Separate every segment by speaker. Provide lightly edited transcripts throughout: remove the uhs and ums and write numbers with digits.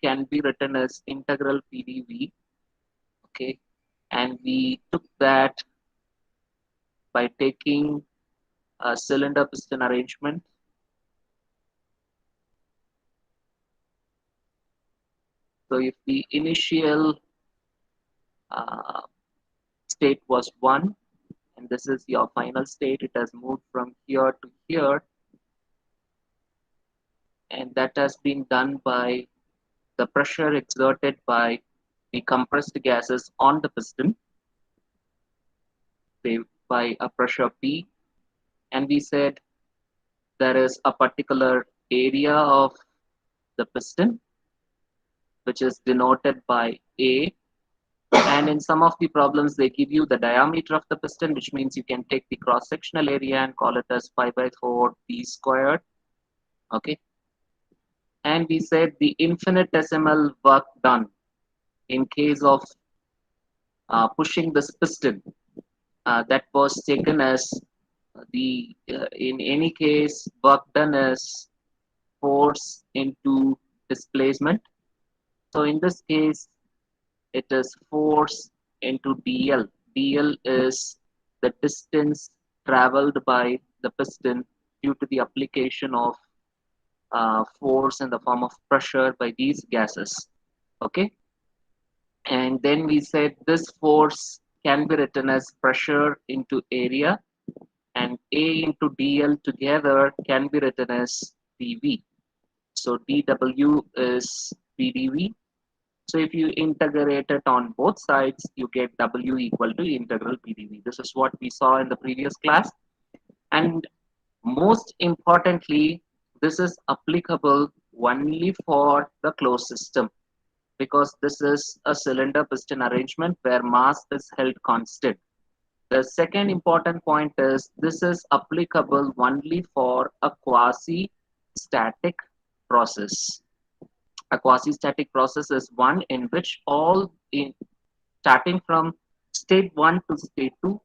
Speaker 1: can be written as integral PdV. Okay, and we took that by taking a cylinder piston arrangement. So if the initial uh, state was 1, and this is your final state, it has moved from here to here, and that has been done by the pressure exerted by the compressed gases on the piston, say by a pressure P, and we said there is a particular area of the piston which is denoted by A, and in some of the problems they give you the diameter of the piston, which means you can take the cross sectional area and call it as pi by 4 p squared. Okay, and we said the infinitesimal work done in case of pushing this piston, that was taken as the in any case work done as force into displacement. So in this case it is force into dl. Dl is the distance traveled by the piston due to the application of force in the form of pressure by these gases. Okay, and then we said this force can be written as pressure into area, and A into dl together can be written as dV. So dW is pdV. So if you integrate it on both sides, you get W equal to integral pdV. This is what we saw in the previous class. And most importantly, this is applicable only for the closed system, because this is a cylinder piston arrangement where mass is held constant. The second important point is this is applicable only for a quasi-static process. A quasi-static process is one in which all in starting from state 1 to state 2,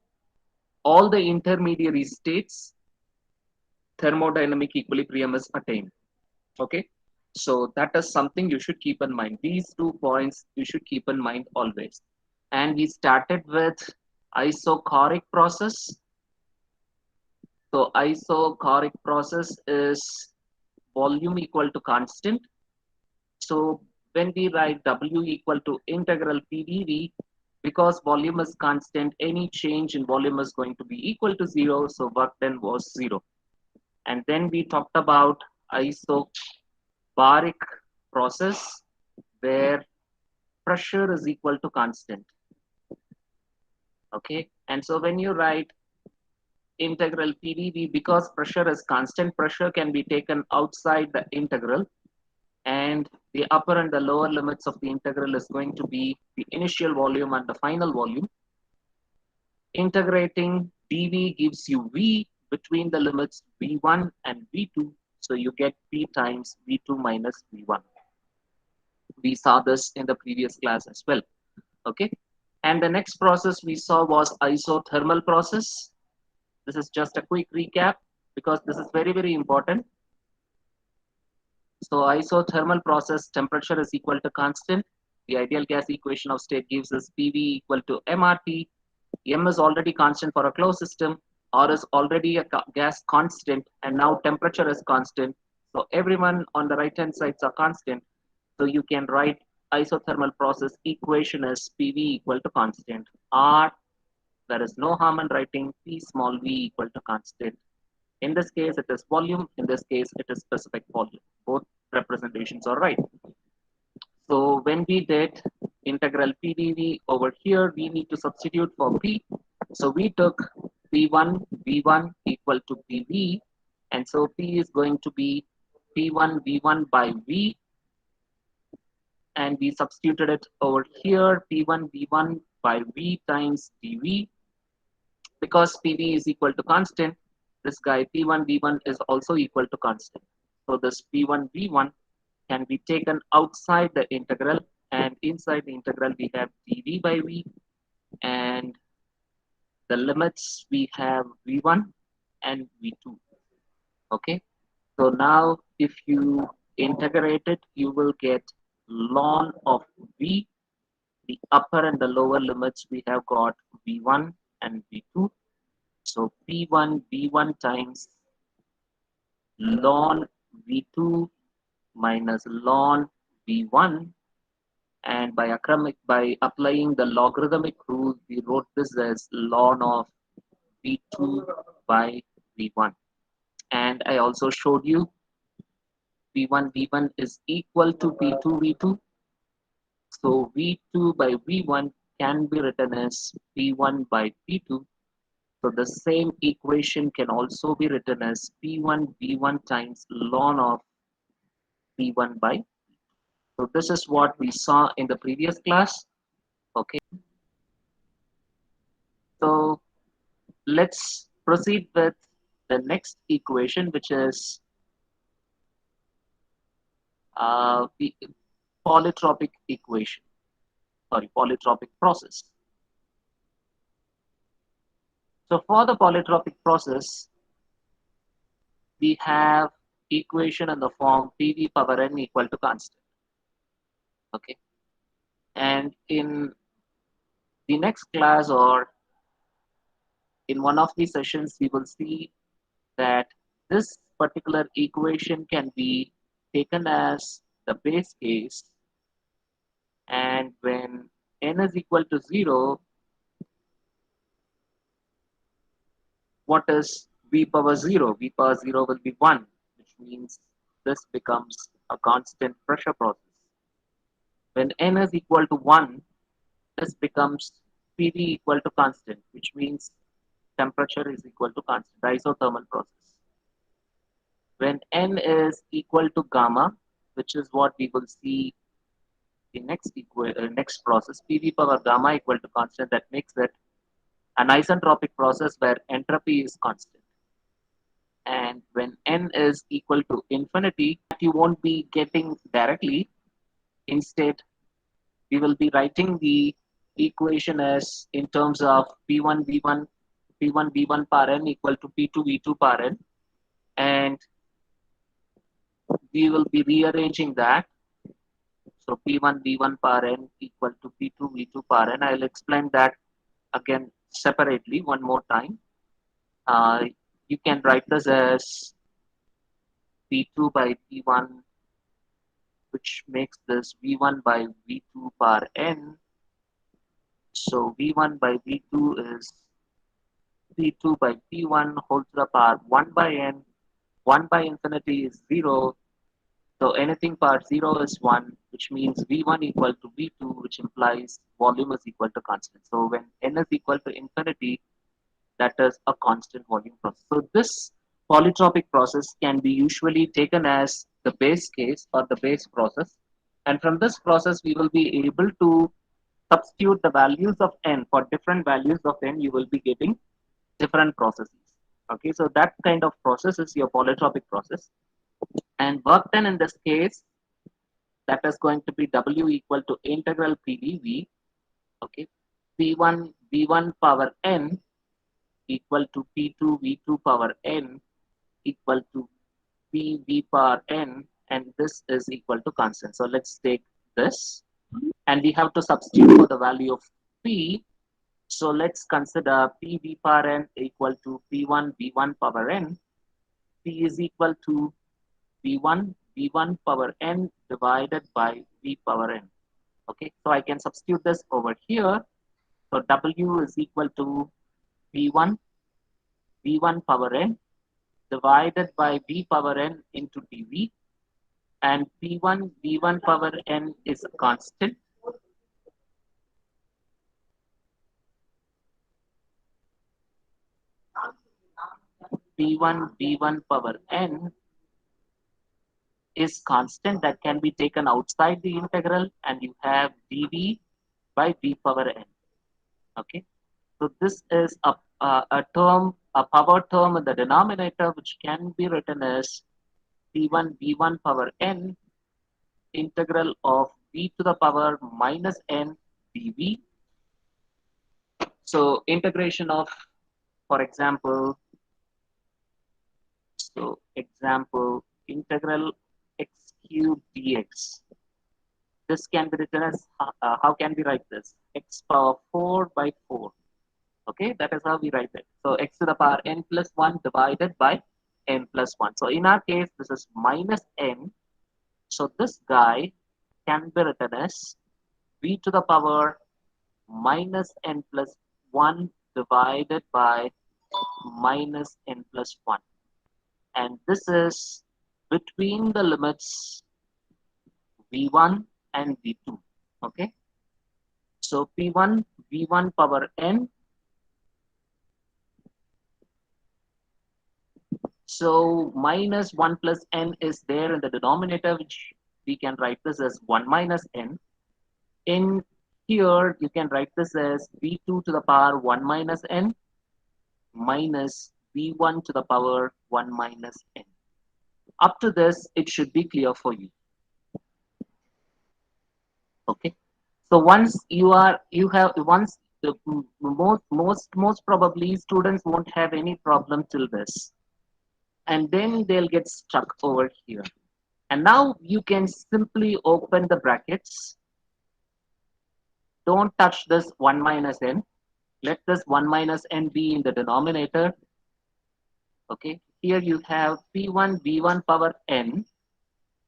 Speaker 1: all the intermediary states thermodynamic equilibrium is attained. Okay, so that is something you should keep in mind. These 2 points you should keep in mind always. And we started with isochoric process. So isochoric process is volume equal to constant. So when we write W equal to integral PdV, because volume is constant, any change in volume is going to be equal to 0. So work done was 0. And then we talked about isobaric process where pressure is equal to constant. Okay, and so when you write integral PdV, because pressure is constant, pressure can be taken outside the integral, and the upper and the lower limits of the integral is going to be the initial volume and the final volume. Integrating dV gives you V between the limits V1 and V2, so you get P times V2 minus V1. We saw this in the previous class as well. Okay, and the next process we saw was isothermal process. This is just a quick recap because this is very, very important. So isothermal process, temperature is equal to constant. The ideal gas equation of state gives us PV equal to mRT. M is already constant for a closed system. R is already a gas constant, and now temperature is constant. So everyone on the right hand sides are constant. So you can write isothermal process equation as PV equal to constant. R, there is no harm in writing P small v equal to constant. In this case, it is volume. In this case, it is specific volume. Both representations are right. So when we did integral PdV over here, we need to substitute for P. So we took P1 V1 equal to PV. And so P is going to be P1 V1 by V. And we substituted it over here, P1 V1 by V times dV. Because PV is equal to constant, this guy P1 V1 is also equal to constant. So this P1 V1 can be taken outside the integral, and inside the integral we have dV by V, and the limits we have V1 and V2. Okay, so now if you integrate it, you will get ln of v. The upper and the lower limits we have got v1 and v2. So p1 v1 times ln v2 minus ln v1, and by applying the logarithmic rule, we wrote this as ln of v2 by v1. And I also showed you v1 v1 is equal to v2 v2. So v2 by v1 can be written as p1 by p2. So the same equation can also be written as p1 v1 times ln of p1 by. So this is what we saw in the previous class. Okay. So let's proceed with the next equation, which is the polytropic equation, sorry, polytropic process. So for the polytropic process, we have equation in the form PV power n equal to constant. Okay. And in the next class or in one of the sessions, we will see that this particular equation can be taken as the base case, and when n is equal to 0, what is v power 0? V power 0 will be 1, which means this becomes a constant pressure process. When n is equal to 1, this becomes Pv equal to constant, which means temperature is equal to constant, isothermal process. When n is equal to gamma, which is what we will see the next process, Pv power gamma equal to constant, that makes it an isentropic process where entropy is constant. And when n is equal to infinity, you won't be getting directly. Instead, we will be writing the equation as in terms of p1 v1 p1 v1 power n equal to p2 v2 power n, and we will be rearranging that. So p1 v1 power n equal to p2 v2 power n. I'll explain that again separately one more time. You can write this as p2 by p1, which makes this v1 by v2 power n. So v1 by v2 is p2 by p1 whole to the power 1 by n. 1 by infinity is 0. So anything power 0 is 1, which means v1 equal to v2, which implies volume is equal to constant. So when n is equal to infinity, that is a constant volume process. So this polytropic process can be usually taken as the base case or the base process. And from this process, we will be able to substitute the values of n. For different values of n, you will be getting different processes. Okay, so that kind of process is your polytropic process. And work done in this case, that is going to be W equal to integral PdV. Okay, P1 V1 power n equal to P2 V2 power n equal to PV power n, and this is equal to constant. So let's take this, and we have to substitute for the value of P. So let's consider PV power n equal to P1 V1 power n. P is equal to V1 V1 power n divided by V power n. Okay, so I can substitute this over here. So W is equal to V1 V1 power n divided by V power n into dV, and P1 V1 power n is a constant. P1 V1 power n is constant that can be taken outside the integral, and you have dV by V power n. Okay, so this is a term, a power term in the denominator, which can be written as P1 V1 power n integral of V to the power minus n dV. So integration of, for example, example integral x cube dx. This can be written as, how can we write this? X power 4 by 4. Okay, that is how we write it. So x to the power n plus 1 divided by n plus 1. So in our case, this is minus n. So this guy can be written as v to the power minus n plus 1 divided by minus n plus 1. And this is between the limits v1 and v2. Okay, so p1 v1 power n. So minus 1 plus n is there in the denominator, which we can write this as 1 minus n. In here, you can write this as v2 to the power 1 minus n minus v1 to the power 1 minus n. Up to this, it should be clear for you. Okay. So once once the most probably students won't have any problem till this, and then they'll get stuck over here. And now you can simply open the brackets. Don't touch this 1 minus n. Let this 1 minus n be in the denominator. Okay, here you have p1 v1 power n,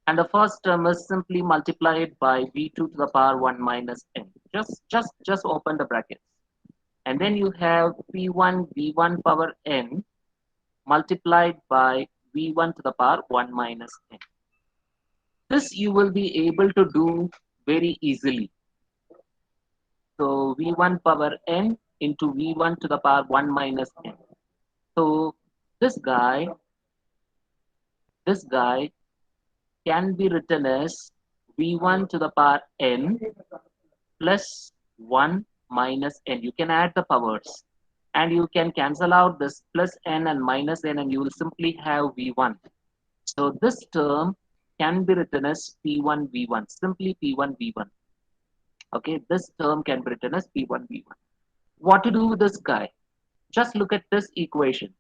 Speaker 1: and the first term is simply multiplied by v2 to the power 1 minus n. Just open the brackets. And then you have p1 v1 power n multiplied by v1 to the power 1 minus n. This you will be able to do very easily. So v1 power n into v1 to the power 1 minus n. So this guy can be written as v1 to the power n plus 1 minus n. You can add the powers and you can cancel out this plus n and minus n, and you will simply have v1. So this term can be written as p1 v1, simply p1 v1. Okay, this term can be written as p1 v1. What to do with this guy? Just look at this equation.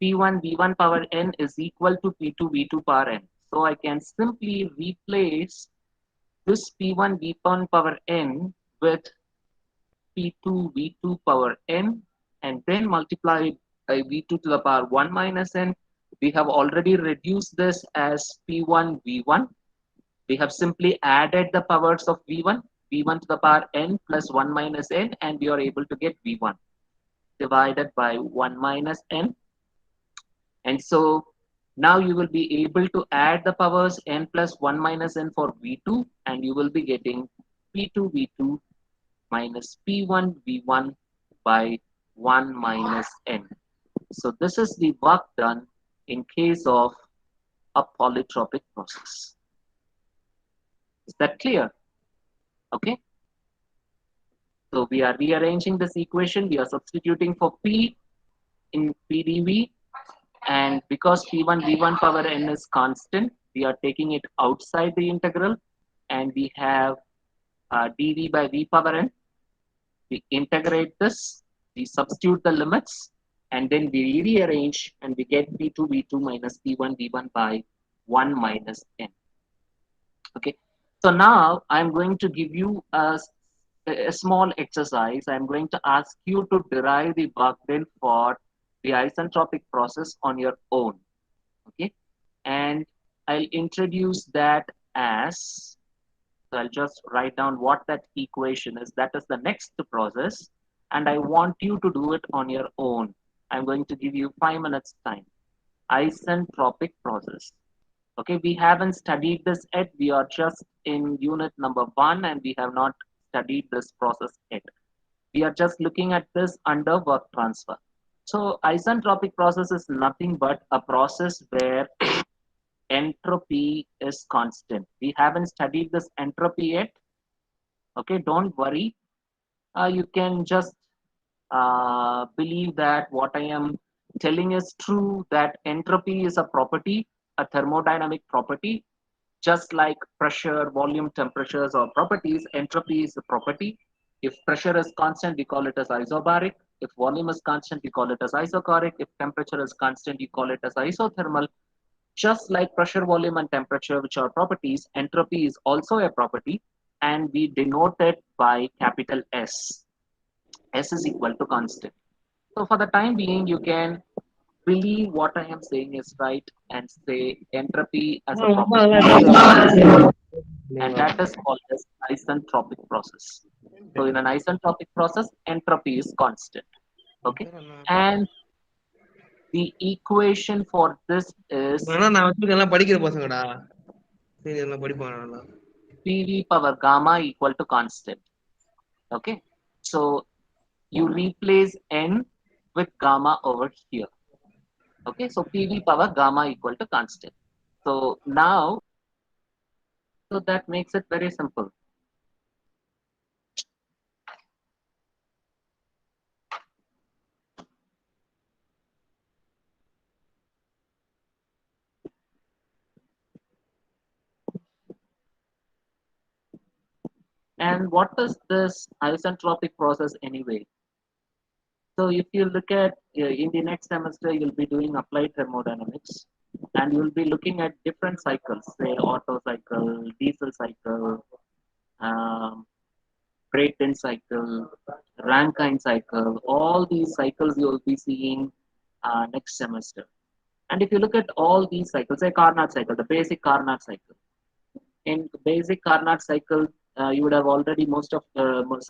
Speaker 1: p1 v1 power n is equal to p2 v2 power n. So I can simply replace this p1 v1 power n with p2 v2 power n, and then multiply by v2 to the power 1 minus n. We have already reduced this as p1 v1. We have simply added the powers of v1 to the power n plus 1 minus n, and we are able to get v1 divided by 1 minus n. And so now you will be able to add the powers n plus 1 minus n for v2, and you will be getting p2 v2 minus p1 v1 by 1 minus n. So this is the work done in case of a polytropic process. Is that clear? Okay. So we are rearranging this equation. We are substituting for p in pdv, and because p1 v1 power n is constant, we are taking it outside the integral, and we have dv by v power n. We integrate this, we substitute the limits, and then we rearrange, and we get p2 v2 minus p1 v1 by 1 minus n. Okay, so now I'm going to give you a small exercise. I'm going to ask you to derive the work done for the isentropic process on your own. Okay, and I'll introduce that as, so I'll just write down what that equation is. That is the next process, and I want you to do it on your own. I'm going to give you 5 minutes time. Isentropic process. Okay, we haven't studied this yet. We are just in unit number 1, and we have not studied this process yet. We are just looking at this under work transfer. So isentropic process is nothing but a process where entropy is constant. We haven't studied this entropy yet. Okay, don't worry. You can just believe that what I am telling is true, that entropy is a property, a thermodynamic property. Just like pressure, volume, temperatures or properties, entropy is a property. If pressure is constant, we call it as isobaric. If volume is constant, we call it as isochoric. If temperature is constant, you call it as isothermal. Just like pressure, volume, and temperature, which are properties, entropy is also a property. and we denote it by capital S. S is equal to constant. So for the time being, you can believe what I am saying is right and say entropy as a property is constant, and that is called as isentropic process. So in an isentropic process, entropy is constant. Okay, and the equation for this is
Speaker 2: நான் வச்சிருக்கேன் எல்லாம் படிக்கிற பசங்கடா சரி எல்லாம் படிப்பாங்க
Speaker 1: PV power gamma equal to constant. Okay, so you replace n with gamma over here. Okay, so PV power gamma equal to constant. So now, so that makes it very simple. And what is this isentropic process anyway? So if you look at in the next semester, you'll be doing applied thermodynamics, and you'll be looking at different cycles, say Otto cycle, diesel cycle, um, Brayton cycle, Rankine cycle. All these cycles you'll be seeing next semester. And if you look at all these cycles, say Carnot cycle, the basic Carnot cycle. In basic Carnot cycle, you would have already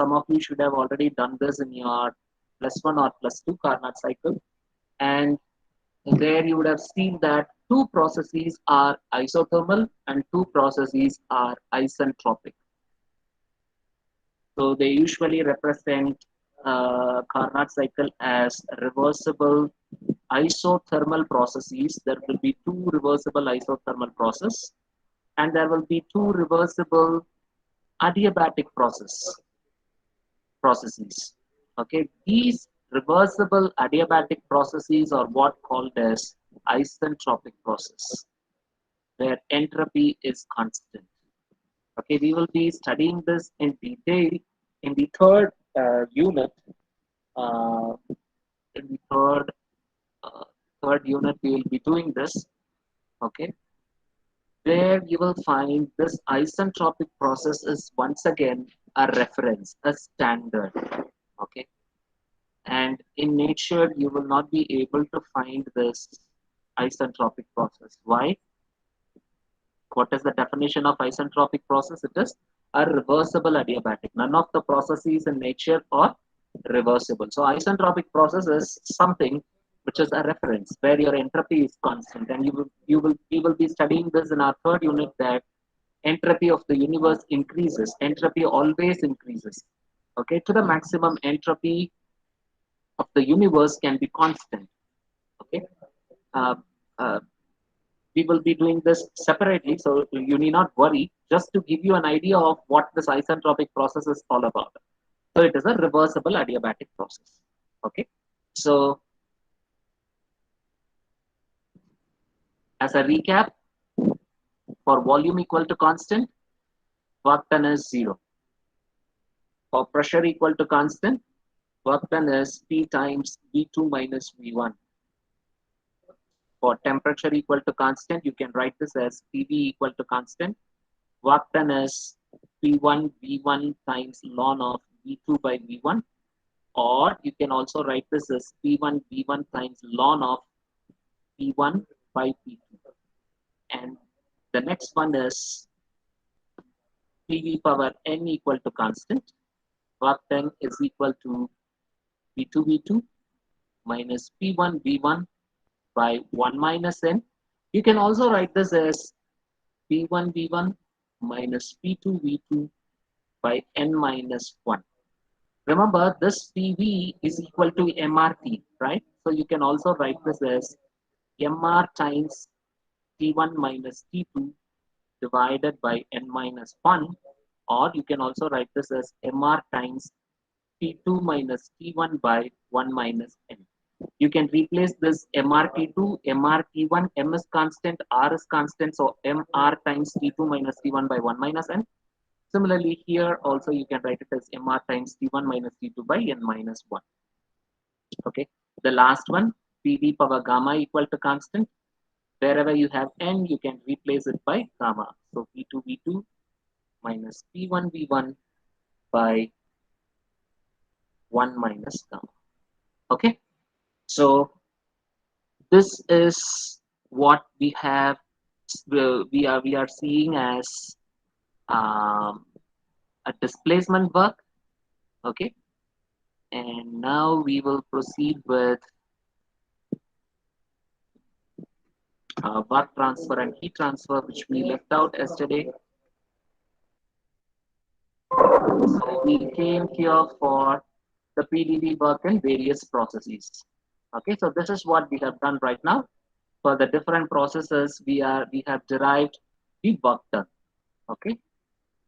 Speaker 1: some of you should have already done this in your +1 or +2 Carnot cycle, and there you would have seen that two processes are isothermal and two processes are isentropic. So they usually represent Carnot cycle as reversible isothermal processes. There will be two reversible isothermal process, and there will be two reversible adiabatic processes. Okay, these reversible adiabatic processes are what called as isentropic process, where entropy is constant. Okay, we will be studying this in detail in the third unit. Uh, in the uh, third unit, we will be doing this. Okay, where you will find this isentropic process is once again a reference, a standard. Okay, and in nature, you will not be able to find this isentropic process. Why? What is the definition of isentropic process? It is a reversible adiabatic. None of the processes in nature are reversible. So isentropic process is something which is a reference where your entropy is constant, and we will be studying this in our third unit, that entropy of the universe increases. Entropy always increases. Okay, to the maximum entropy of the universe can be constant. Okay, uh, uh, we will be doing this separately, so you need not worry. Just to give you an idea of what this isentropic process is all about. So it is a reversible adiabatic process. Okay, so as a recap, for volume equal to constant, work done is 0. For pressure equal to constant, work done is P times V2 minus V1. For temperature equal to constant, you can write this as PV equal to constant. Work done is P1 V1 times ln of V2 by V1, or you can also write this as P1 V1 times ln of P1 by P2. And the next one is PV power n equal to constant. Work done is equal to P2 V2 minus P1 V1 by 1 minus n. You can also write this as P1 V1 minus P2 V2 by n minus 1. Remember, this PV is equal to MRT, right? So you can also write this as MR times T1 minus T2 divided by n minus 1, or you can also write this as MR times T2 minus T1 by 1 minus n. You can replace this MRT2, MRT1, M is constant, R is constant, so MR times T2 minus T1 by 1 minus n. Similarly, here also you can write it as MR times T1 minus T2 by n minus 1. Okay, the last one, PV power gamma equal to constant. Wherever you have n, you can replace it by gamma. So V2, V2 minus P1 V1 by 1 minus gamma. Okay, so this is what we have. We are seeing as um, a displacement work. Okay, and now we will proceed with work transfer and heat transfer, which we left out yesterday. So we came here for the PDD work in various processes. Okay, so this is what we have done right now. For the different processes, we have derived the work done. Okay,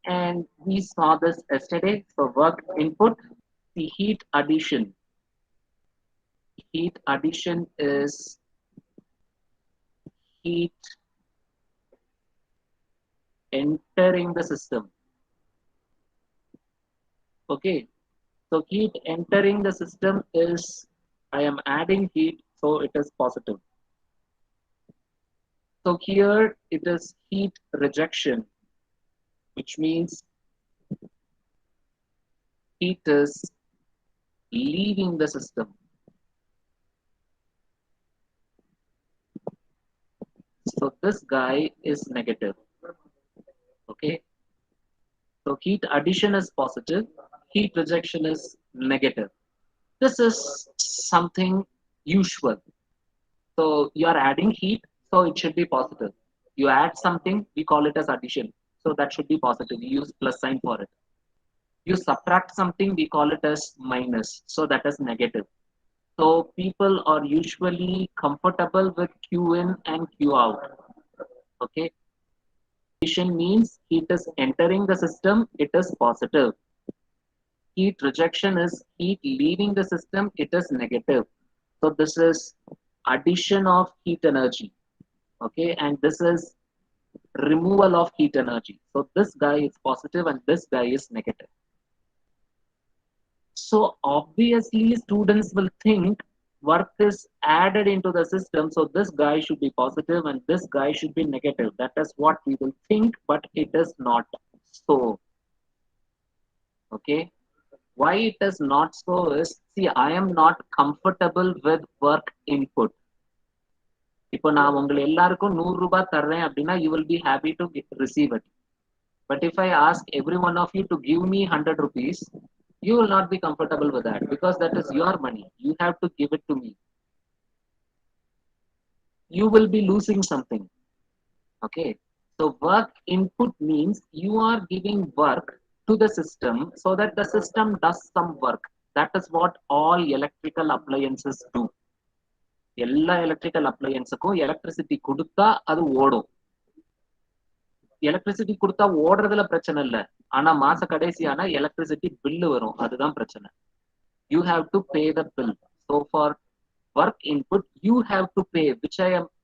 Speaker 1: and we saw this yesterday. So work input, the heat addition. Heat addition is heat entering the system. Okay, so heat entering the system is I am adding heat, so it is positive. So here it is heat rejection, which means heat is leaving the system. So this guy is negative. Okay, so heat addition is positive, heat rejection is negative. This is something usual. So you are adding heat, so it should be positive. You add something, we call it as addition. So that should be positive. You use plus sign for it. You subtract something, we call it as minus. So that is negative. So people are usually comfortable with Q in and Q out. Okay. Addition means heat is entering the system, it is positive. Heat rejection is heat leaving the system, it is negative. So this is addition of heat energy. Okay, and this is removal of heat energy. So this guy is positive and this guy is negative. So obviously students will think work is added into the system. So this guy should be positive and this guy should be negative. That is what we will think, but it is not so. Okay. Why it is not so is, see, I am not comfortable with work input. இப்போ நான் உங்களை எல்லாருக்கும் 100 ரூபாய் தர்றேன் அப்படின்னா you will be happy to receive it. But if I ask every one of you to give me 100 rupees, you will not be comfortable with that because that is your money. You have to give it to me. You will be losing something. Okay. So work input means you are giving work to the system so that the system does some work. That is what all electrical appliances do. எல்லா electrical அப்ளையன்ஸுக்கும் electricity கொடுத்தா அது ஓடும். Electricity கொடுத்தா ஓடுறதுல பிரச்சனை இல்லை, ஆனா மாச கடைசி ஆனா எலக்ட்ரிசிட்டி பில்லு வரும், அதுதான் பிரச்சனை. You have to pay the bill. So for work input you have to pay,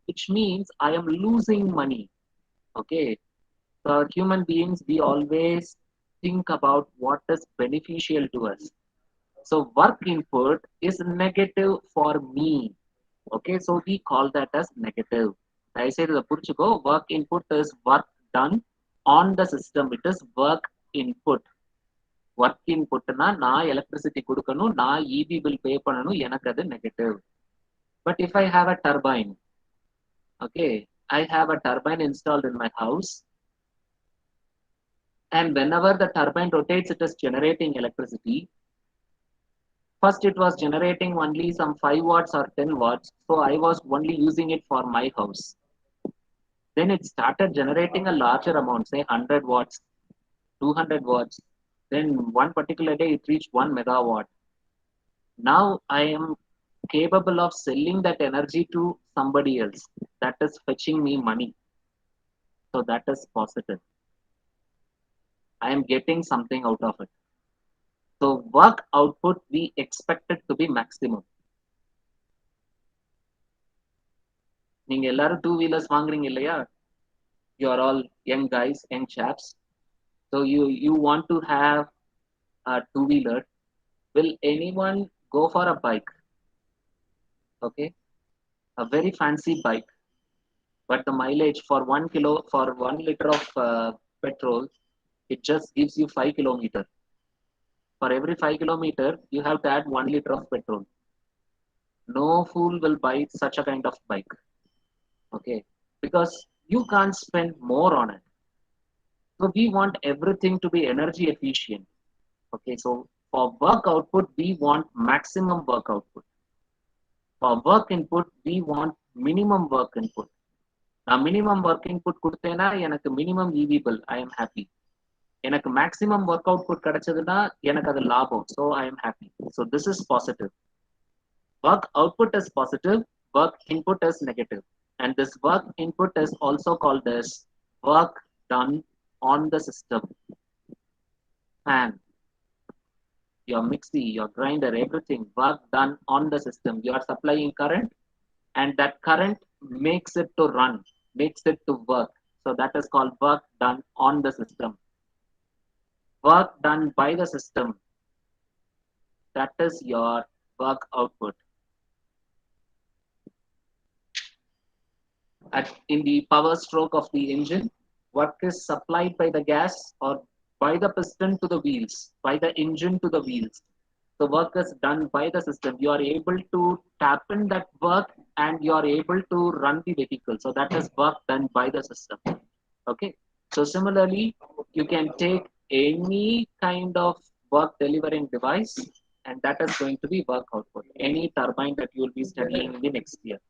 Speaker 1: which means I am losing money. Okay, for human beings we always think about what is beneficial to us. So work input is negative for me. Okay, so we call that as negative. I say the purchuko work input is work done on the system. It is work input. Work input na na electricity kudukanu, na EB bill pay pananu, எனக்கு அது negative. But if I have a turbine, okay, I have a turbine installed in my house, and whenever the turbine rotates, it is generating electricity. First, it was generating only some 5 watts or 10 watts, so I was only using it for my house. Then it started generating a larger amount, say 100 watts, 200 watts. Then one particular day, it reached 1 megawatt. Now I am capable of selling that energy to somebody else. That is fetching me money. So that is positive. I am getting something out of it. So work output, we expect it to be maximum. நீங்க எல்லாரும் 2 wheelers வாங்குறீங்க இல்லையா? You are all young guys, young chaps. So you want to have a 2 wheeler. Will anyone go for a bike? Okay, a very fancy bike, but the mileage for 1 kilo for 1 liter of petrol It just gives you 5 kilometer. For every 5 kilometer, you have to add 1 liter of petrol. No fool will buy such a kind of bike. Okay, because you can't spend more on it. So we want everything to be energy efficient. Okay, so for work output, we want maximum work output. For work input, we want minimum work input. Now, minimum work input கொடுத்தேன்னா எனக்கு minimum EV bill, I am happy. எனக்கு maximum work output கிடைச்சதுன்னா எனக்கு அது லாபம். So I am happy. So this is positive. Work output is positive, work input is negative. And this work input is also called as work done on the system. Fan, your mixie, your grinder, everything, work done on the system. You are supplying current, and that current makes it to run, makes it to work. So that is called work done on the system. Work done by the system, that is your work output. In the power stroke of the engine, work is supplied by the gas or by the piston to the wheels, by the engine to the wheels. The work is done by the system. You are able to tap in that work and you are able to run the vehicle. So that is work done by the system. Okay. So similarly, you can take any kind of work delivering device, and that is going to be work output. Any turbine that you will be studying in the next year.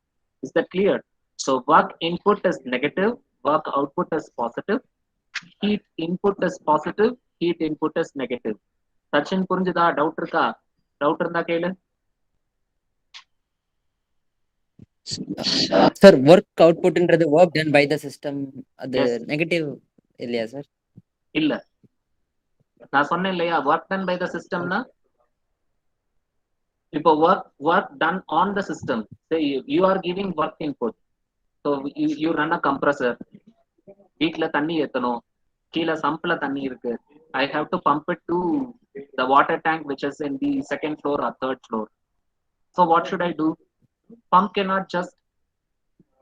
Speaker 1: Is that clear? So work input is negative, work output is positive, heat input is positive, heat input is negative. Sachin, புரிஞ்சுதா? Doubt இருக்கா? Doubt இருந்தா கேளு.
Speaker 3: Sir, work output ன்றது work done by the system அது
Speaker 1: Yes.
Speaker 3: Negative இல்லையா sir?
Speaker 1: இல்ல, நான் சொன்னேன் இல்லையா, ஒர்க் டன் பை த சிஸ்டம்னா இப்போ work done on the system. You are giving work input. So you run a compressor. வீட்ல தண்ணி ஏற்றணும், கீழே சம்ப்ல தண்ணி இருக்கு. I have to pump it to the water tank which is in the second floor or third floor. So what should I do? Pump cannot just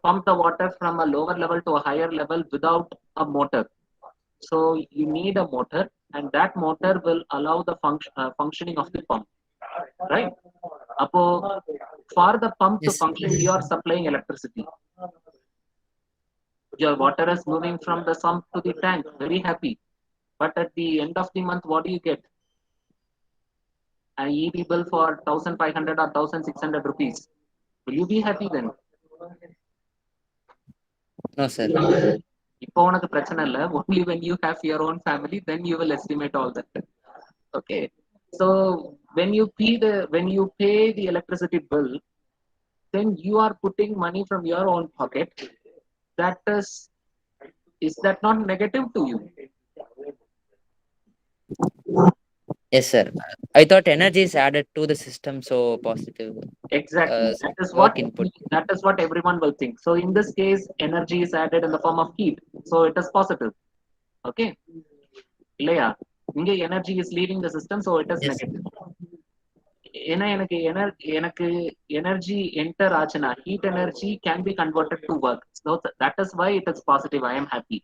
Speaker 1: pump the water from a lower level to a higher level without a motor. So you need a motor, and that motor will allow the functioning of the pump, right? Apo, for the pump to
Speaker 3: Yes.
Speaker 1: function, you are supplying electricity. Your water is moving from the sump to the tank, very happy. But at the end of the month, what do you get? An EB bill for 1,500 or 1,600 rupees. Will you be happy then?
Speaker 3: No sir.
Speaker 1: இப்போ உனக்கு பிரச்சனை இல்லை. Only when you have your own family, then you will estimate all that. Okay. So when you pay the electricity bill, then you are putting money from your own pocket. That is that not negative to you?
Speaker 3: Yes sir. I thought energy is added to the system, so positive.
Speaker 1: Exactly.
Speaker 3: Work input.
Speaker 1: That is what everyone will think. So in this case, energy is added in the form of heat. So it is positive. Okay. இல்லையா? இங்க energy is leaving the system, so it is
Speaker 3: Yes.
Speaker 1: negative. ஏன்னா எனக்கு energy enter ஆச்சுன்னா heat energy can be converted to work. So that is why it is positive. I am happy.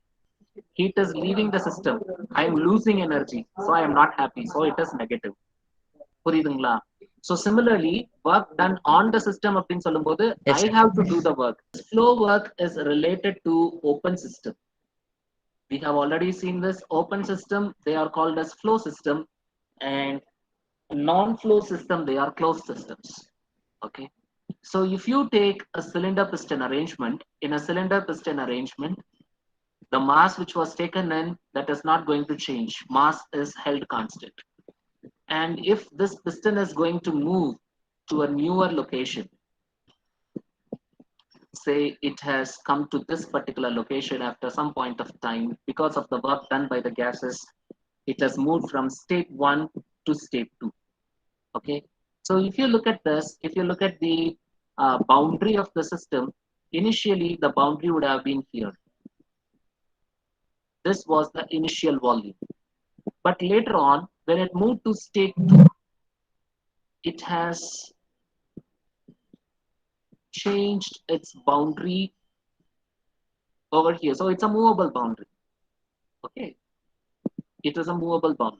Speaker 1: Heat is leaving the system. I am losing energy, so I am not happy. So it is negative. புரியுதுங்களா? So similarly, work done on the system அப்படின்னு சொல்லும்போது
Speaker 3: Yes,
Speaker 1: I
Speaker 3: sir.
Speaker 1: have to do the work. Flow work is related to open system. We have already seen this. Open system, they are called as flow system, and non-flow system, they are closed systems. Okay. So if you take a cylinder piston arrangement, in a cylinder piston arrangement, the mass which was taken in, that is not going to change. Mass is held constant. And if this piston is going to move to a newer location, say it has come to this particular location after some point of time because of the work done by the gases, it has moved from state 1 to state 2. Okay. So if you look at this, if you look at the boundary of the system, initially the boundary would have been here. This was the initial volume. But later on, when it moved to state 2, it has changed its boundary over here. So it's a movable boundary. Okay. It is a movable boundary.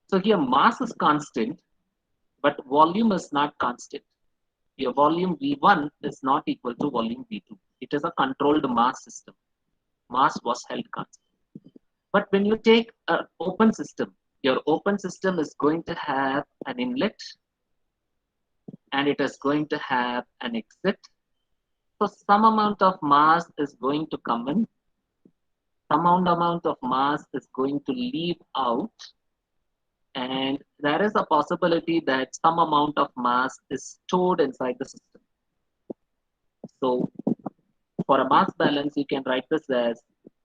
Speaker 1: So here mass is constant, but volume is not constant. Your volume V1 is not equal to volume V2. It is a controlled mass system. Mass was held constant. But when you take an open system, your open system is going to have an inlet and it is going to have an exit. So some amount of mass is going to come in, some amount of mass is going to leave out, and there is a possibility that some amount of mass is stored inside the system. So for a mass balance, you can write this as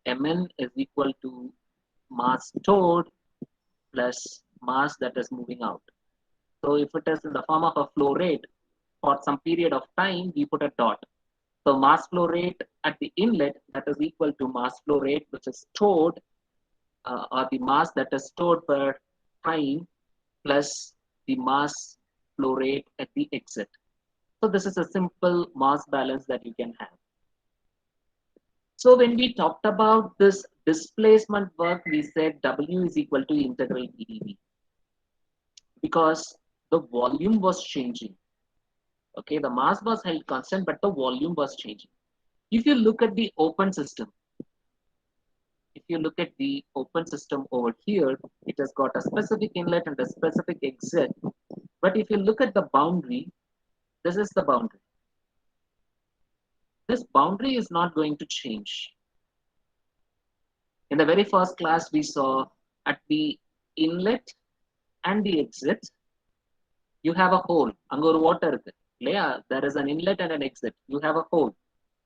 Speaker 1: Mn is equal to mass stored plus mass that is moving out. So if it is in the form of a flow rate, for some period of time, we put a dot. So mass flow rate at the inlet, that is equal to mass flow rate which is stored, or the mass that is stored per time plus the mass flow rate at the exit. So this is a simple mass balance that you can have. So when we talked about this displacement work, we said W is equal to integral PdV because the volume was changing. Okay, the mass was held constant, but the volume was changing. If you look at the open system, over here, it has got a specific inlet and a specific exit. But if you look at the boundary, this is the boundary. This boundary is not going to change. In the very first class, we saw at the inlet and the exit, you have a hole. Angur water. There is an inlet and an exit. You have a hole.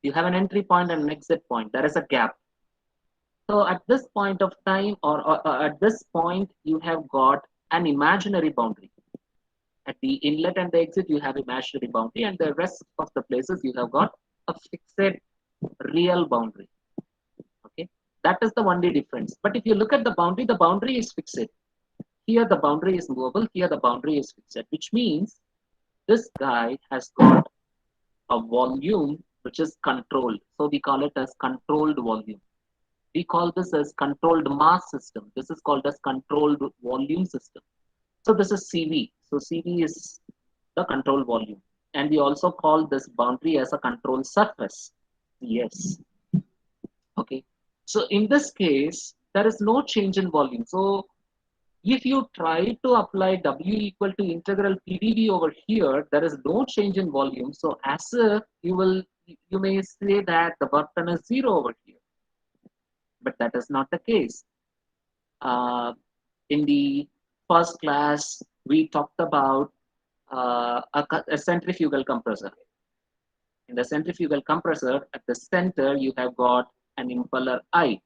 Speaker 1: You have an entry point and an exit point. There is a gap. So at this point of time, or at this point, you have got an imaginary boundary. At the inlet and the exit, you have imaginary boundary, and the rest of the places you have got a fixed real boundary. Okay, that is the only difference. But if you look at the boundary is fixed. Here the boundary is movable. Here the boundary is fixed, which means this guy has got a volume which is controlled. So we call it as controlled volume. We call this as controlled mass system. This is called as controlled volume system. So this is CV. So CV is the control volume. And we also call this boundary as a control surface. Yes. Okay. So in this case, there is no change in volume. So if you try to apply W equal to integral PdV over here, there is no change in volume. So as if you may say that the work done is zero over here. But that is not the case. In the first class, we talked about a centrifugal compressor. In the centrifugal compressor, at the center, you have got an impeller eye.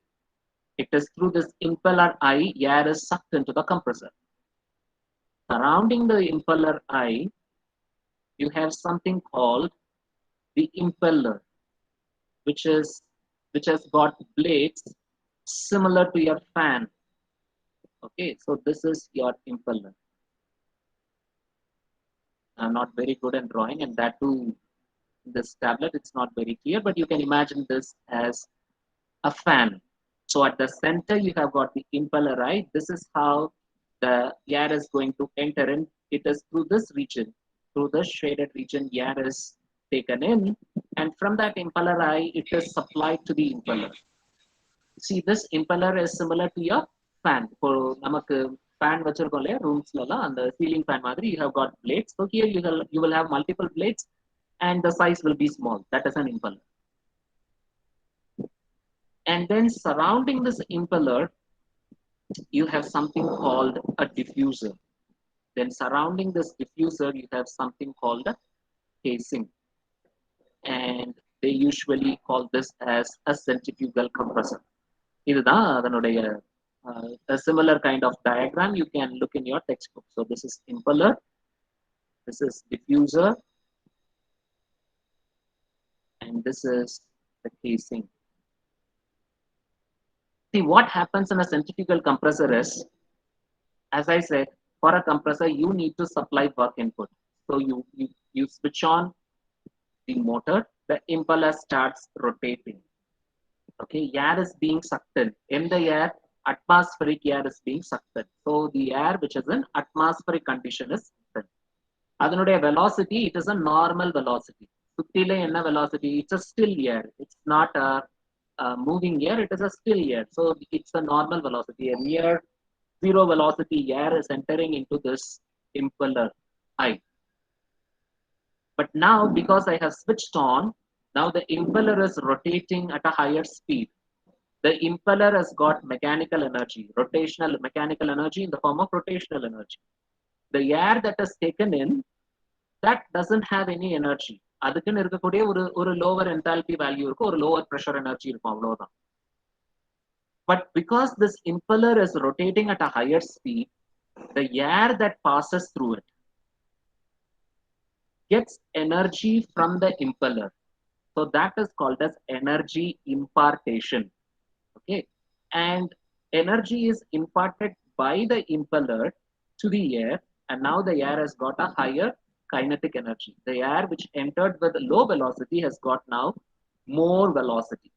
Speaker 1: It is through this impeller eye, air is sucked into the compressor. Surrounding the impeller eye, you have something called the impeller, which has got blades similar to your fan. Okay, so this is your impeller. I'm not very good in drawing, and that too, this tablet, it's not very clear, but you can imagine this as a fan. So at the center, you have got the impeller eye. This is how the air is going to enter in. It is through this region, through the shaded region, air is taken in, and from that impeller eye, it is supplied to the impeller. See, this impeller is similar to your fan. For namakku fan vachirukkom illaya rooms la and the ceiling fan madri, you have got blades. So here you will have multiple blades, and the size will be small. That is an impeller. And then surrounding this impeller, you have something called a diffuser. Then surrounding this diffuser, you have something called a casing. And they usually call this as a centrifugal compressor. A similar kind of diagram you can look in your textbook. So this is impeller, this is diffuser, and this is the casing. See, what happens in a centrifugal compressor is, as I said, for a compressor, you need to supply work input. So you switch on the motor, the impeller starts rotating. Okay, air is being sucked in. In the air, atmospheric air is being sucked in. So the air which is in atmospheric condition is sucked in. அதனுடைய velocity, it is a normal velocity. சுத்தில என்ன velocity? It's a still air. It's not a moving air. It is a still air. So it's a normal velocity. A near zero velocity air is entering into this impeller I. But now, because I have switched on, now the impeller is rotating at a higher speed. The impeller has got mechanical energy, rotational mechanical energy in the form of rotational energy. The air that is taken in, that doesn't have any energy. அதுக்குன்னு இருக்கக்கூடிய ஒரு lower enthalpy value இருக்கும், ஒரு lower pressure energy இருக்கும், அவ்வளவுதான். But because this impeller is rotating at a higher speed, the air that passes through it gets energy from the impeller. So that is called as energy impartation. Okay, and energy is imparted by the impeller to the air, and now the air has got a higher kinetic energy. The air which entered with low velocity has got now more velocity,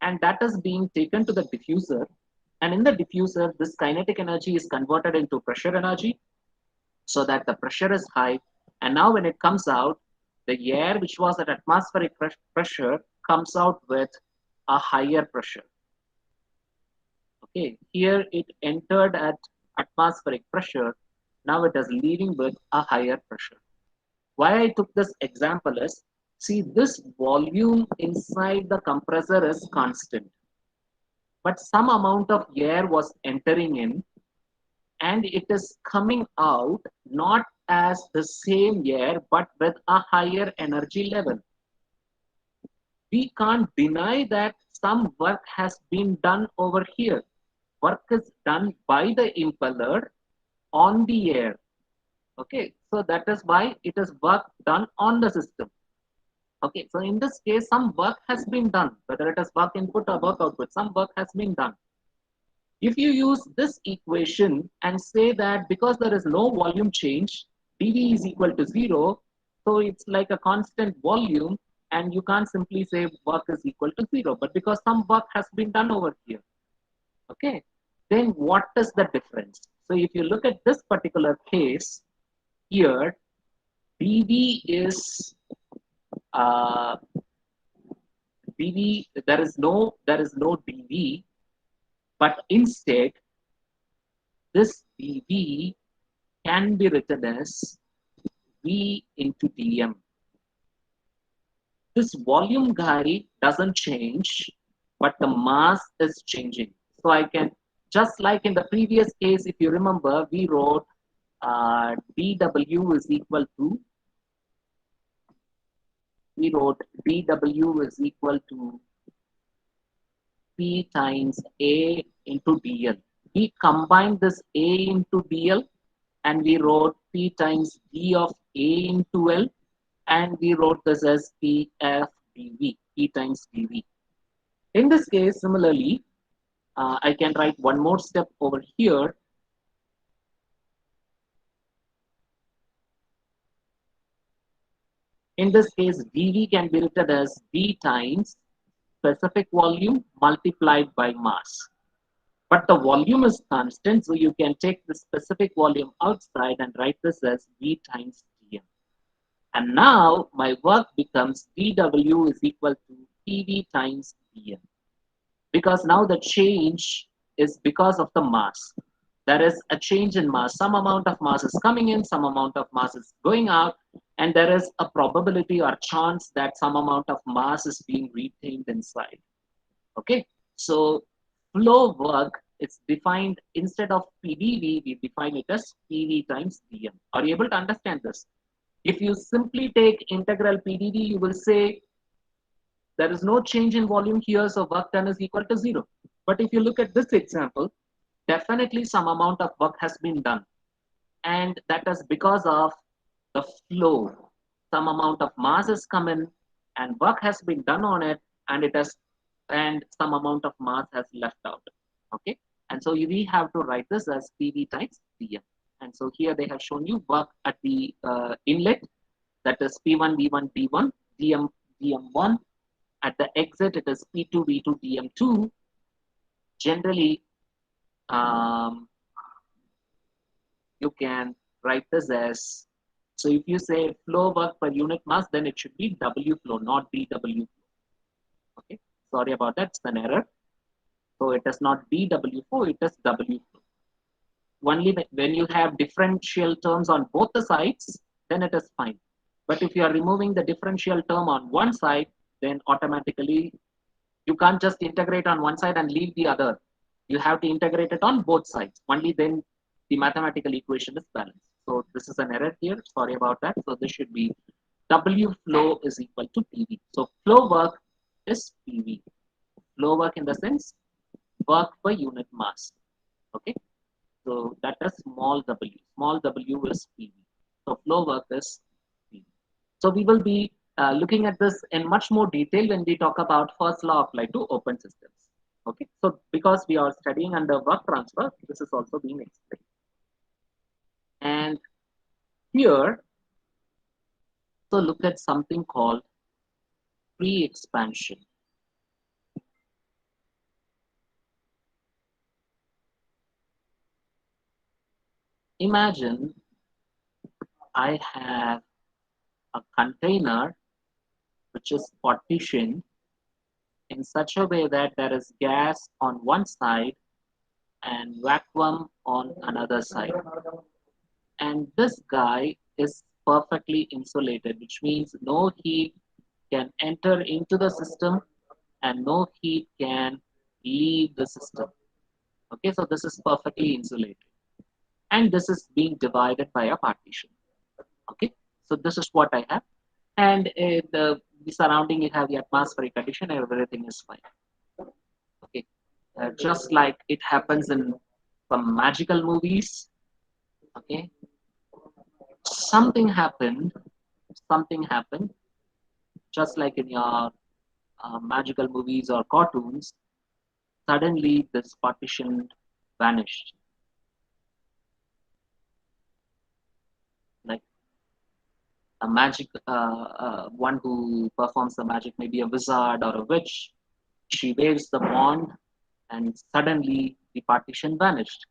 Speaker 1: and that is being taken to the diffuser, and in the diffuser this kinetic energy is converted into pressure energy so that the pressure is high, and now when it comes out, the air which was at atmospheric pressure comes out with a higher pressure. Okay, here it entered at atmospheric pressure, now it is leaving with a higher pressure. Why I took this example is, see, this volume inside the compressor is constant, but some amount of air was entering in and it is coming out not as the same air but with a higher energy level. We can't deny that some work has been done over here. Work is done by the impeller on the air. Okay, so that is why it is work done on the system. Okay, so in this case, some work has been done, whether it is work input or work output, some work has been done. If you use this equation and say that because there is no volume change, dV is equal to 0, so it's like a constant volume, and you can't simply say work is equal to 0, but because some work has been done over here. Okay, then what is the difference? So if you look at this particular case here, dV is dV, there is no dV, but instead this dV can be written as V into dm. This volume guy doesn't change, but the mass is changing. So I can, just like in the previous case, if you remember, we wrote dW is equal to, P times A into dl. We combined this A into dl and we wrote P times D of A into L, and we wrote this as Pf dV, P times dV. In this case, similarly, I can write one more step over here. In this case, dV can be written as V times specific volume multiplied by mass. But the volume is constant, so you can take the specific volume outside and write this as V times dm. And now my work becomes dW is equal to PV times dm. Because now the change is because of the mass. There is a change in mass. Some amount of mass is coming in, some amount of mass is going out, and there is a probability or chance that some amount of mass is being retained inside. Okay, so flow work is defined, instead of PdV, we define it as PV times dm. Are you able to understand this? If you simply take integral PdV, you will say there is no change in volume here, so work done is equal to 0. But if you look at this example, definitely some amount of work has been done, and that is because of the flow. Some amount of mass has come in and work has been done on it, and some amount of mass has left out. Okay, and so we have to write this as PV times dm. And so here they have shown you work at the inlet, that is P1 V1 D1 dm1. At the exit, it is P2 V2 dm2. Generally, um, you can write this as, so if you say flow work per unit mass, then it should be W flow, not dW flow. Okay, sorry about that, it's an error. So it is not dW flow, it is W flow. Only when you have differential terms on both the sides, then it is fine. But if you are removing the differential term on one side, then automatically you can't just integrate on one side and leave the other. You have to integrate it on both sides. Only then the mathematical equation is balanced. So this is an error here. Sorry about that. So this should be W flow is equal to PV. So flow work is PV. Flow work in the sense work per unit mass. Okay. So that is small w. Small w is PV. So flow work is PV. So we will be looking at this in much more detail when we talk about first law applied to open systems. Okay, so because we are studying under work transfer, this is also being explained. And here, so look at something called free expansion. Imagine I have a container which is partitioned in such a way that there is gas on one side and vacuum on another side. And this guy is perfectly insulated, which means no heat can enter into the system and no heat can leave the system. Okay, so this is perfectly insulated. And this is being divided by a partition. Okay, so this is what I have. And the surrounding, you have the atmospheric condition, everything is fine. Okay, just like it happens in some magical movies. Okay, something happened, something happened, just like in your magical movies or cartoons. Suddenly, this partition vanished. Like a magic, one who performs the magic, maybe a wizard or a witch, she waves the wand, and suddenly the partition vanished.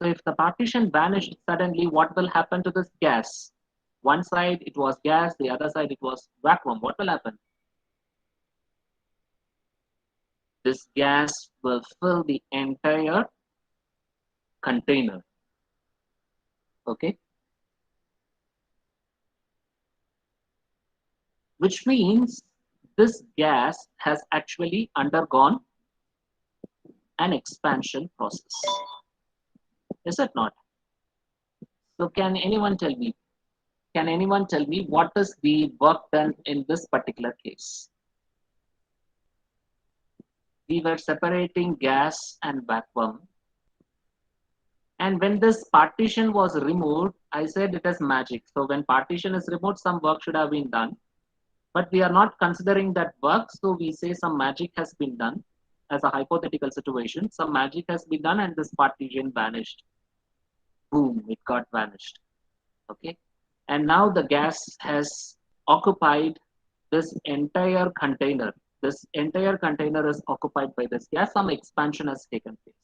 Speaker 1: So, if the partition vanished suddenly, what will happen to this gas? One side it was gas, the other side it was vacuum. What will happen? This gas will fill the entire container. Okay, which means this gas has actually undergone an expansion process. Is it not? So can anyone tell me? Can anyone tell me what is the work done in this particular case? We were separating gas and vacuum. And when this partition was removed, I said it is magic. So when partition is removed, some work should have been done. But we are not considering that work, so we say some magic has been done as a hypothetical situation. Some magic has been done and this partition vanished. Boom, it got vanished. Okay. And now the gas has occupied this entire container. This entire container is occupied by this gas. Some expansion has taken place.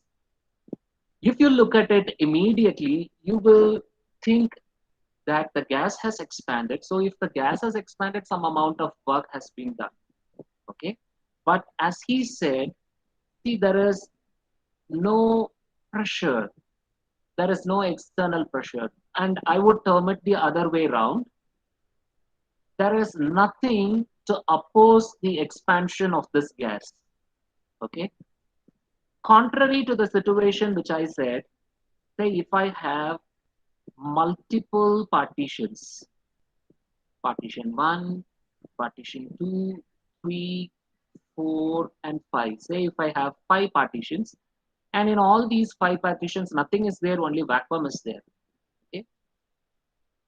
Speaker 1: If you look at it immediately, you will think that the gas has expanded. So if the gas has expanded, some amount of work has been done. Okay. But as he said, see, there is no pressure. There is no external pressure. And I would term it the other way around. There is nothing to oppose the expansion of this gas. Okay. Contrary to the situation which I said, say if I have multiple partitions, partition 1, partition 2, 3, 4, and 5. Say if I have 5 partitions, and in all these 5 partitions, nothing is there, only vacuum is there. Okay.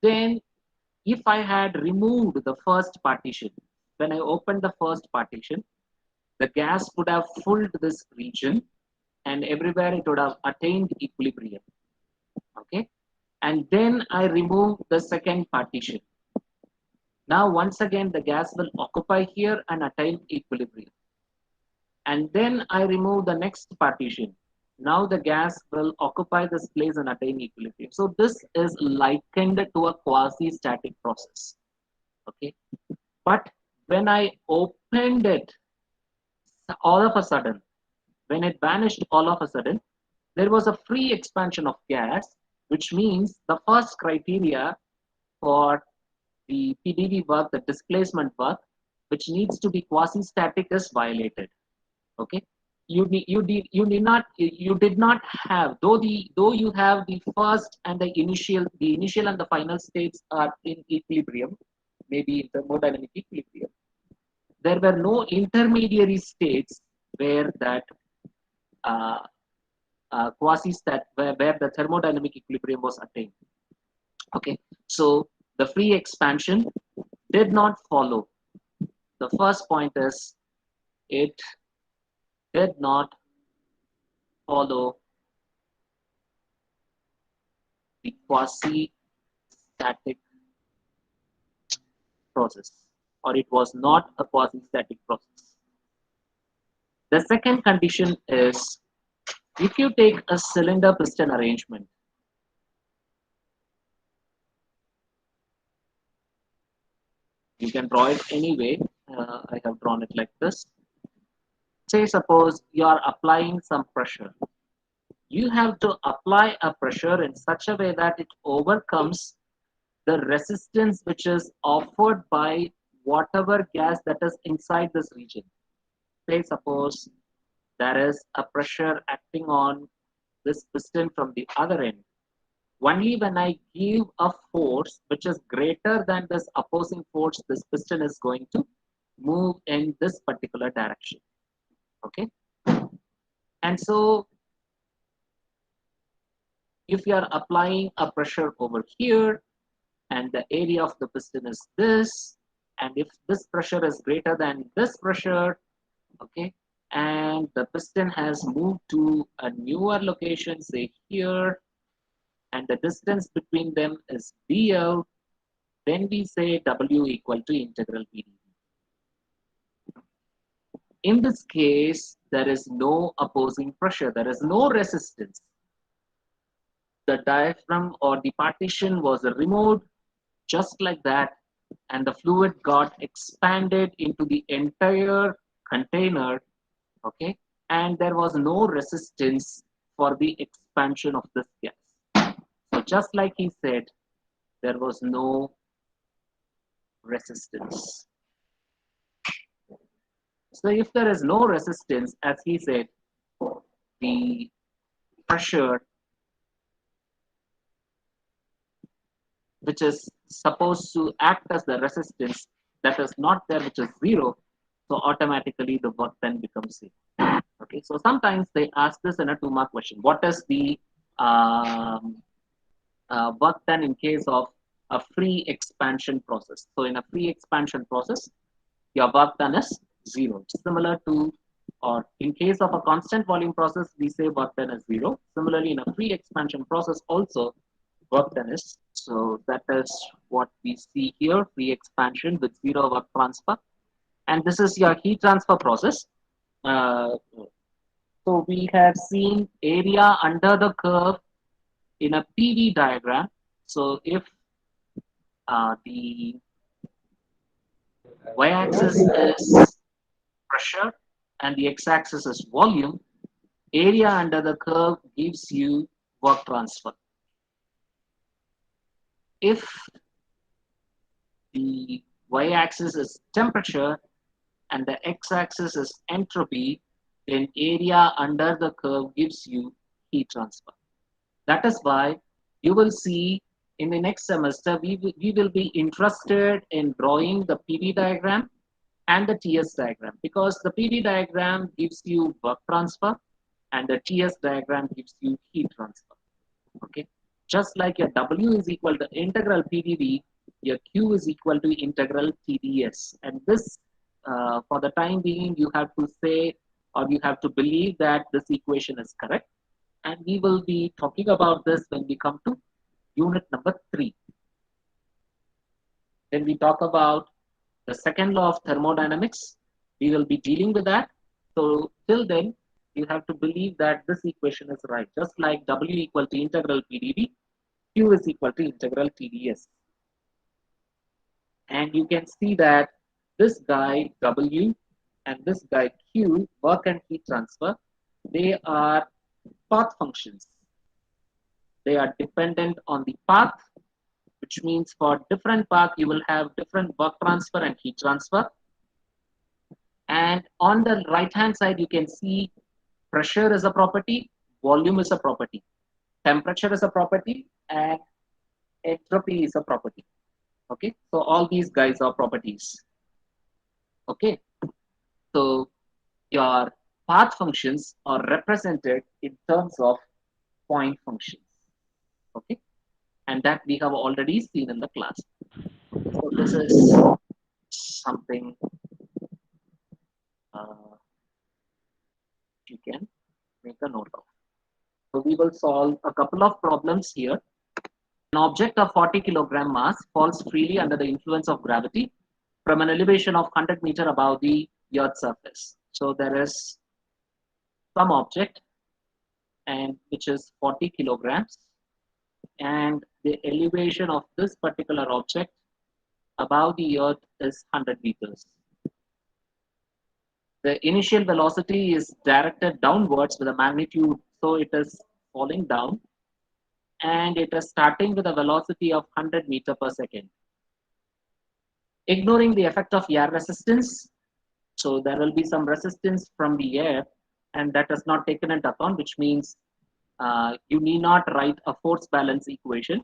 Speaker 1: Then if I had removed the first partition, when I opened the first partition, the gas would have filled this region and everywhere it would have attained equilibrium. Okay. And then I remove the second partition. Now, once again, the gas will occupy here and attain equilibrium. And then I remove the next partition. Now the gas will occupy this place and attain equilibrium. So this is likened to a quasi-static process. Okay, but when I opened it, all of a sudden, when it vanished all of a sudden, there was a free expansion of gas, which means the first criteria for the PdV work, the displacement work, which needs to be quasi-static, is violated. Okay, you did not have, though you have the first and the initial and the final states are in equilibrium, maybe in thermodynamic equilibrium. There were no intermediary states where that uh, quasi-stat where the thermodynamic equilibrium was attained. Okay, so the free expansion did not follow. The first point is it did not follow the quasi-static process, or it was not a quasi-static process. The second condition is, if you take a cylinder piston arrangement, you can draw it anyway. I have drawn it like this. Say suppose you are applying some pressure. You have to apply a pressure in such a way that it overcomes the resistance which is offered by whatever gas that is inside this region. Say suppose there is a pressure acting on this piston from the other end. Only when I give a force which is greater than this opposing force, this piston is going to move in this particular direction. Okay, and so if you are applying a pressure over here and the area of the piston is this, and if this pressure is greater than this pressure, okay, and the piston has moved to a newer location, say here, and the distance between them is dl, then we say w equal to integral pdv. In this case, there is no opposing pressure, there is no resistance. The diaphragm or the partition was removed just like that, and the fluid got expanded into the entire container. Okay, and there was no resistance for the expansion of this gas. So just like he said, there was no resistance. So if there is no resistance, as he said, the pressure which is supposed to act as the resistance, that is not there, which is zero, so automatically the work then becomes zero. Okay, so sometimes they ask this in a 2-mark question: what is the work done in case of a free expansion process? So in a free expansion process, your work done is zero. It's similar to, or in case of a constant volume process, we say work done is zero. Similarly, in a free expansion process also, work done is. So that is what we see here, free expansion with zero work transfer. And this is your heat transfer process. So we have seen area under the curve in a PV diagram. So if the y-axis is pressure and the x-axis is volume, area under the curve gives you work transfer. If the y-axis is temperature and the x-axis is entropy, then area under the curve gives you heat transfer. That is why you will see in the next semester, we will be interested in drawing the PV diagram and the TS diagram, because the PV diagram gives you work transfer and the TS diagram gives you heat transfer. Okay, just like your W is equal to integral PdV, your Q is equal to integral TdS. And this, for the time being, you have to say, or you have to believe that this equation is correct. And we will be talking about this when we come to unit number 3. Then we talk about the second law of thermodynamics. We will be dealing with that. So till then, You have to believe that this equation is right. Just like W equal to integral PdV, Q is equal to integral TdS. And you can see that this guy W and this guy Q, work and heat transfer, they are path functions. They are dependent on the path, which means for different path you will have different work transfer and heat transfer. And on the right hand side you can see pressure is a property, volume is a property, temperature is a property, and entropy is a property. Okay, so all these guys are properties. Okay, so your path functions are represented in terms of point functions. Okay, and that we have already seen in the class. So this is something you can make a note of. So we will solve a couple of problems here. An object of 40 kilogram mass falls freely under the influence of gravity from an elevation of 100 meter above the Earth's surface. So there is some object and which is 40 kilograms, and the elevation of this particular object above the Earth is 100 meters. The initial velocity is directed downwards with a magnitude, so it is falling down, and it is starting with a velocity of 100 meter per second. Ignoring the effect of air resistance, so there will be some resistance from the air, and that is not taken into account, which means you need not write a force balance equation.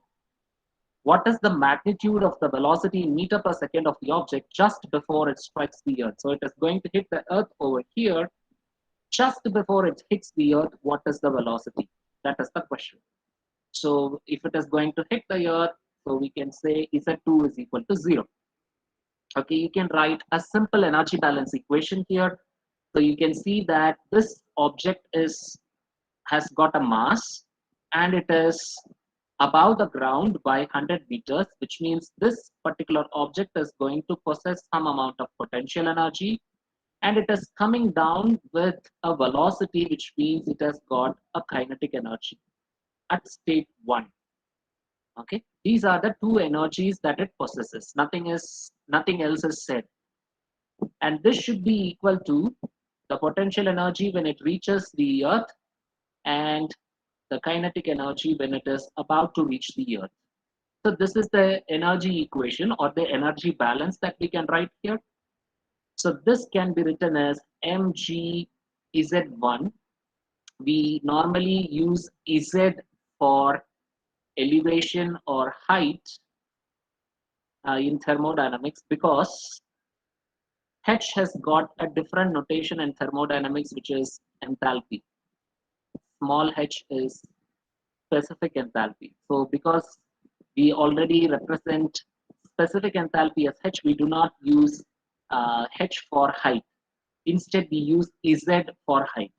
Speaker 1: What is the magnitude of the velocity in meter per second of the object just before it strikes the Earth? So it is going to hit the Earth over here. Just before it hits the Earth, what is the velocity? That is the question. So if it is going to hit the Earth, so we can say Z2 is equal to 0. Okay, you can write a simple energy balance equation here. So you can see that this object has got a mass, and it is above the ground by 100 meters, which means this particular object is going to possess some amount of potential energy, and it is coming down with a velocity, which means it has got a kinetic energy at state 1. Okay, these are the two energies that it possesses. Nothing else is said, and this should be equal to the potential energy when it reaches the Earth and the kinetic energy when it is about to reach the Earth. So this is the energy equation or the energy balance that we can write here. So this can be written as mg z1. We normally use z for elevation or height in thermodynamics because h has got a different notation in thermodynamics, which is enthalpy. Small h is specific enthalpy. So because we already represent specific enthalpy as h, we do not use h for height. Instead, we use z for height.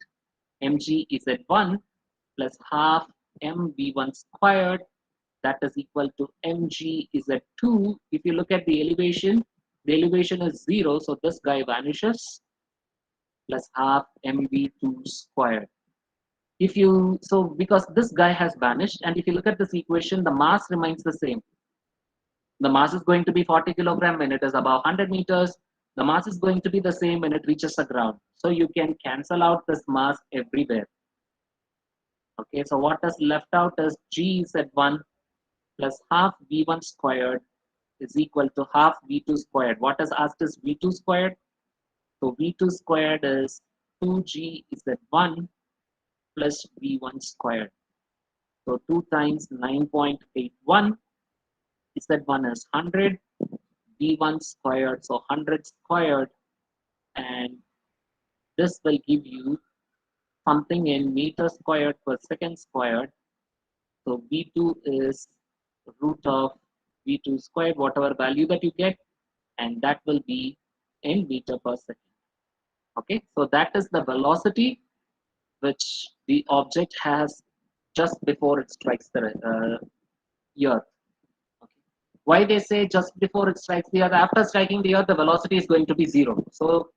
Speaker 1: mg z1 plus half mv1 squared, that is equal to mg z2. If you look at the elevation is 0, so this guy vanishes, plus half mv2 squared. If you, so because this guy has vanished, and if you look at this equation, the mass remains the same. The mass is going to be 40 kilogram when it is above 100 meters. The mass is going to be the same when it reaches the ground. So you can cancel out this mass everywhere. Okay, so what is left out is g z1 plus half v1 squared is equal to half v2 squared. What is asked is v2 squared. So v2 squared is 2g z1 plus v1 squared. So 2 times 9.81, z1 is 100, v1 squared, so 100 squared, and this will give you something in meter squared per second squared. So v2 is root of v2 squared, whatever value that you get, and that will be in meter per second. Okay, so that is the velocity which the object has just before it strikes the Earth. Okay. Why they say just before it strikes the Earth? After striking the Earth, the velocity is going to be 0. So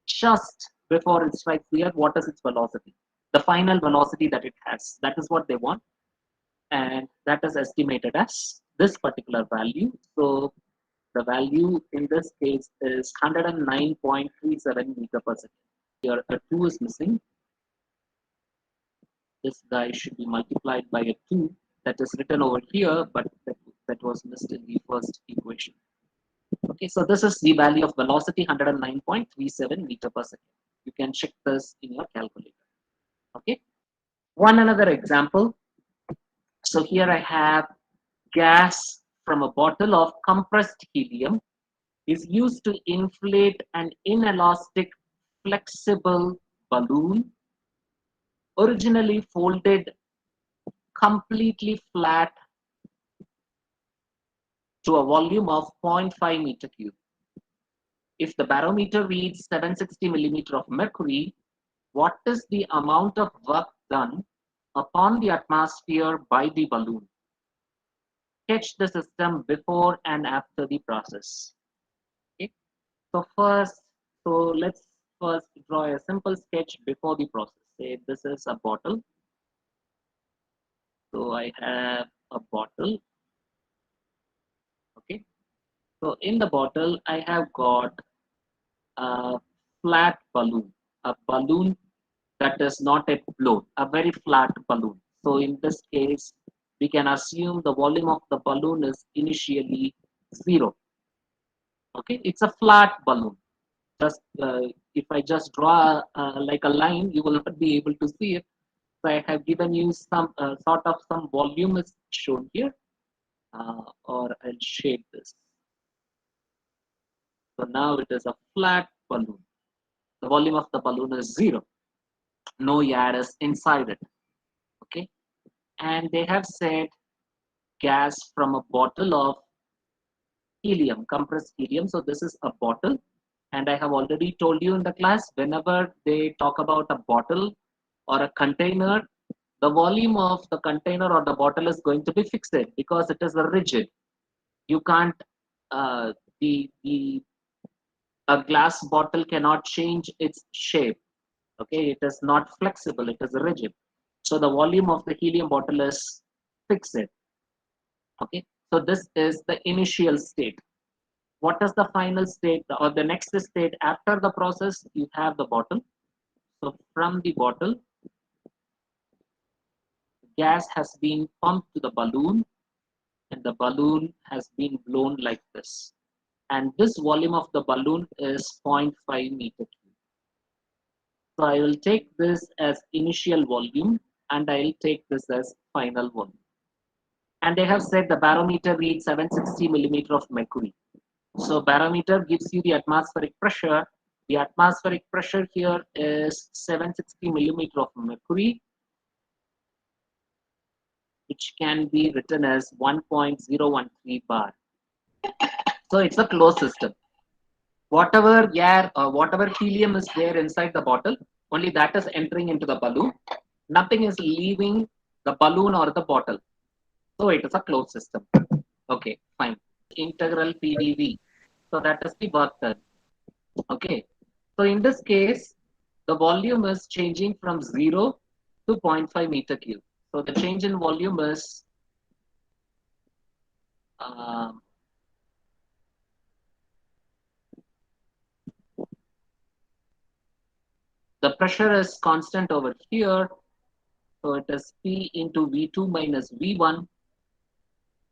Speaker 1: just before it strikes the earth, what is its velocity? The final velocity that it has. That is what they want. And that is estimated as this particular value. So the value in this case is 109.37 meter per second. Here a 2 is missing. This guy should be multiplied by a 2 that is written over here, but that was missed in the first equation. Okay, so this is the value of velocity, 109.37 meter per second. You can check this in your calculator. Okay, one another example. So here I have gas from a bottle of compressed helium is used to inflate an inelastic flexible balloon originally folded completely flat to a volume of 0.5 meter cube. If the barometer reads 760 millimeter of mercury, what is the amount of work done upon the atmosphere by the balloon? Sketch the system before and after the process. Okay. So let's first draw a simple sketch before the process. Say this is a bottle. So I have a bottle. Okay. So in the bottle, I have got a flat balloon, a balloon that is not yet blown, a very flat balloon. So in this case, we can assume the volume of the balloon is initially 0. Okay, it's a flat balloon. Just if I just draw like a line, you will not be able to see it. So I have given you some sort of some volume is shown here, or I'll shade this. So now it is a flat balloon. The volume of the balloon is 0. No air is inside it. Okay, and they have said gas from a bottle of helium, compressed helium. So this is a bottle, and I have already told you in the class, whenever they talk about a bottle or a container, the volume of the container or the bottle is going to be fixed because it is rigid. You can't uh, the a glass bottle cannot change its shape. Okay, it is not flexible, it is rigid. So the volume of the helium bottle is fixed. Okay, so this is the initial state. What is the final state or the next state after the process? You have the bottle. So from the bottle, gas has been pumped to the balloon, and the balloon has been blown like this. And this volume of the balloon is 0.5 meter cube. So I will take this as initial volume, and I will take this as final volume. And they have said the barometer reads 760 millimeter of mercury. So barometer gives you the atmospheric pressure. The atmospheric pressure here is 760 millimeter of mercury, which can be written as 1.013 bar. So it's a closed system. Whatever air or whatever helium is there inside the bottle, only that is entering into the balloon. Nothing is leaving the balloon or the bottle. So it is a closed system. Okay, fine. Integral PdV. So that is the work done. Okay. So in this case, the volume is changing from 0 to 0.5 meter cube. So the change in volume is the pressure is constant over here. So it is P into V2 minus V1.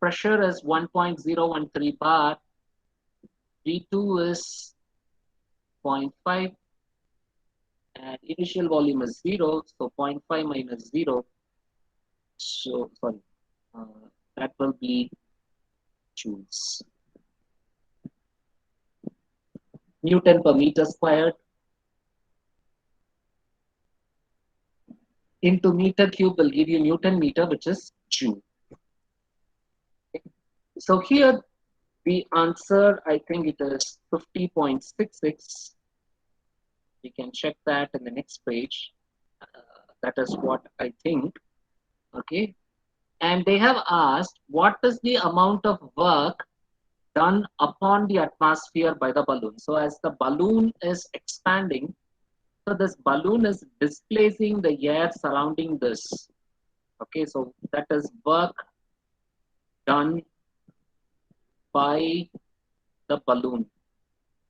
Speaker 1: Pressure is 1.013 bar. V2 is 0.5. And initial volume is 0. So 0.5 minus 0. So, sorry, that will be joules. Newton per meter squared into meter cube will give you Newton meter, which is joule. Okay. So here the answer, I think it is 50.66. We can check that in the next page. That is what I think. Okay. And they have asked what is the amount of work done upon the atmosphere by the balloon. So as the balloon is expanding, So this balloon is displacing the air surrounding this. Okay, so that is work done by the balloon,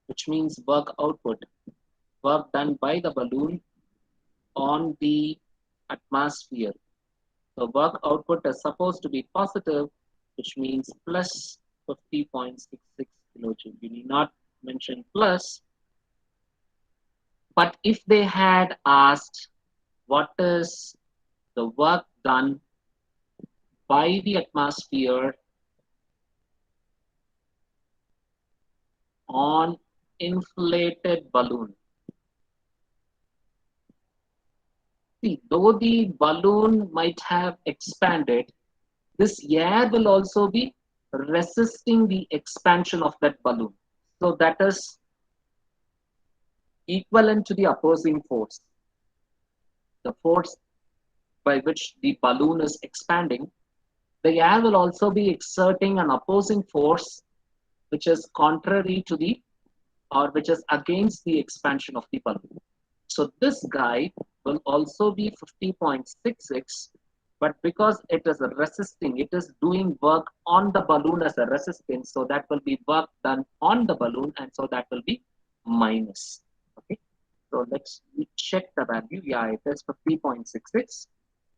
Speaker 1: which means work output. Work done by the balloon on the atmosphere. So work output is supposed to be positive, which means plus 50.66 kilojoule. You need not mention plus. But if they had asked what is the work done by the atmosphere on inflated balloon. See, though the balloon might have expanded, this air will also be resisting the expansion of that balloon. So that is equivalent to the opposing force. The force by which the balloon is expanding, the air will also be exerting an opposing force which is contrary to the or which is against the expansion of the balloon. So this guy will also be 50.66, but because it is resisting, it is doing work on the balloon as a resistance, so that will be work done on the balloon, and so that will be minus. Okay, so let's check the value. Yeah, it is 50.66.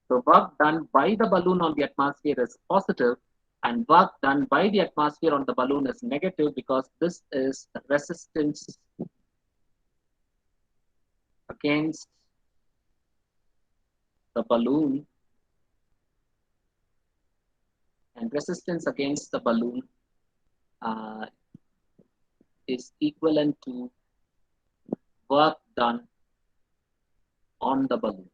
Speaker 1: So work done by the balloon on the atmosphere is positive, and work done by the atmosphere on the balloon is negative because this is resistance against the balloon, and resistance against the balloon uh, is equivalent to work done on the balloon.